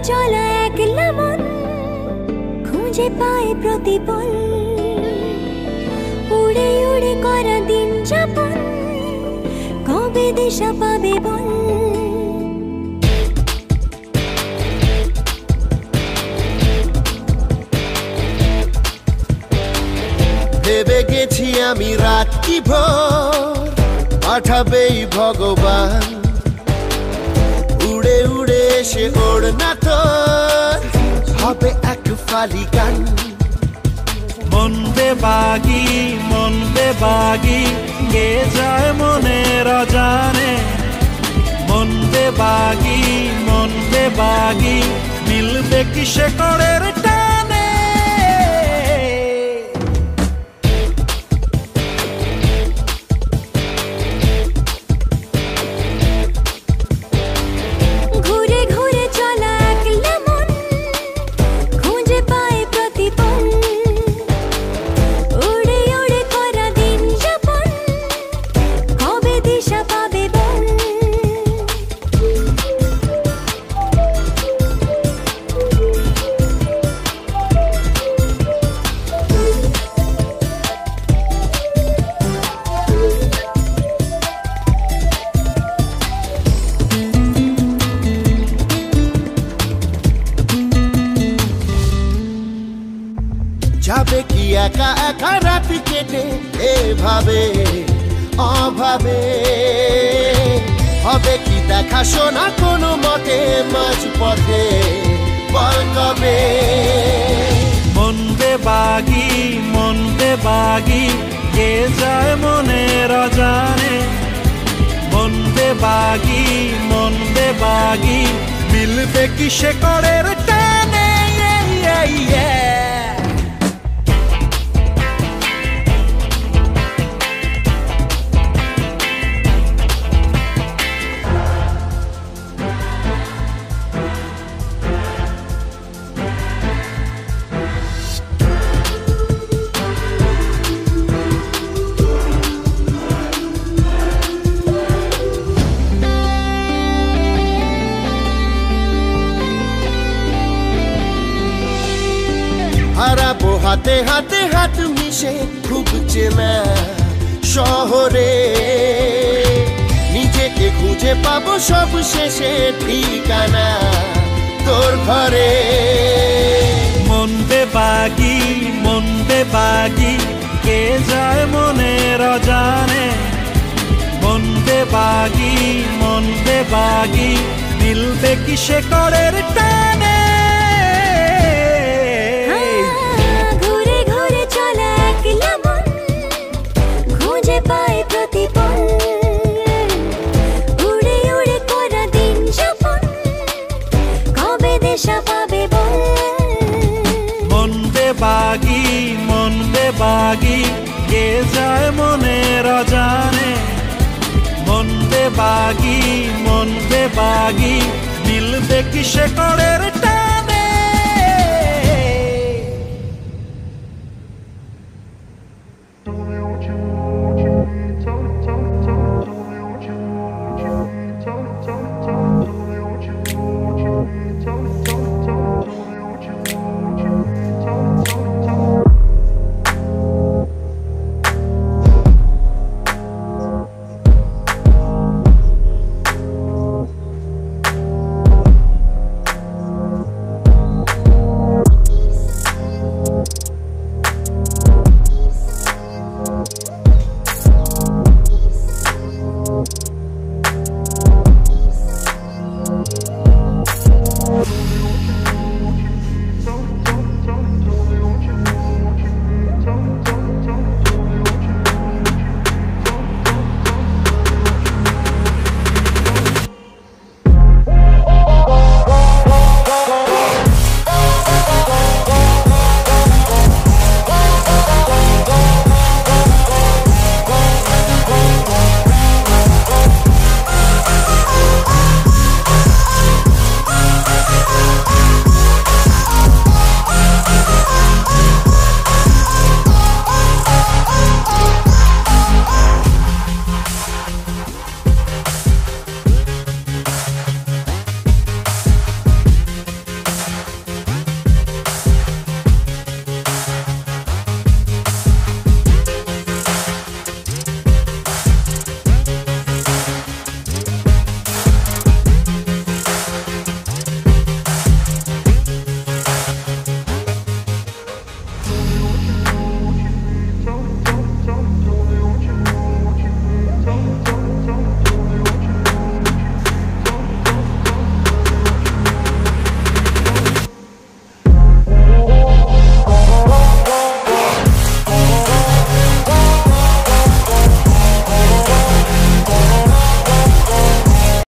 চলা একলা মন খুঁজে পায় প্রতিপল, উড়ে উড়ে করা দিন যাপন কবে দিশা পাবে বল। ভেবে গেছি আমি রাত কি ভোর পাঠাবেই ভগবান, উড়ে উড়ে এসে ওড়না তোর হবে এক ফালি গান। মন বেবাগি কে যায় মনের অজানে, মন বেবাগি মিলবে কি শেকড়ের টানে। ঘুরে ঘুরে চলা একলা মন খুঁজে পায় প্রতিপল, উড়ে উড়ে করা দিন যাপন কবে দিশা পাবে বল। যাবে কি একা একা রাত কেটে এভাবে অভাবে, হবে কি দেখা শোনা কোনো মতে মাঝ পথে বল কবে। মন বেবাগি কে যায় মনের অজানে, মন বেবাগি মিলবে কি শেকড়ের টানে। হারাবো হাতে হাতে হাত মিশে খুব চেনা শহরে, নিজেকে খুঁজে পাবো সব শেষে ঠিকানা তোর ঘরে। মন বেবাগি কে যায় মনের অজানে, মন বেবাগি মিলবে কি শেকড়ের টানে। ঘুরে ঘুরে চলা একলা মন খুঁজে পায় প্রতিপল, উড়ে উড়ে করা দিন যাপন কবে দিশা পাবে বল। মন বেবাগি কে যায় মনের অজানে, মন বেবাগি মিলবে কি শেকড়ের টানে।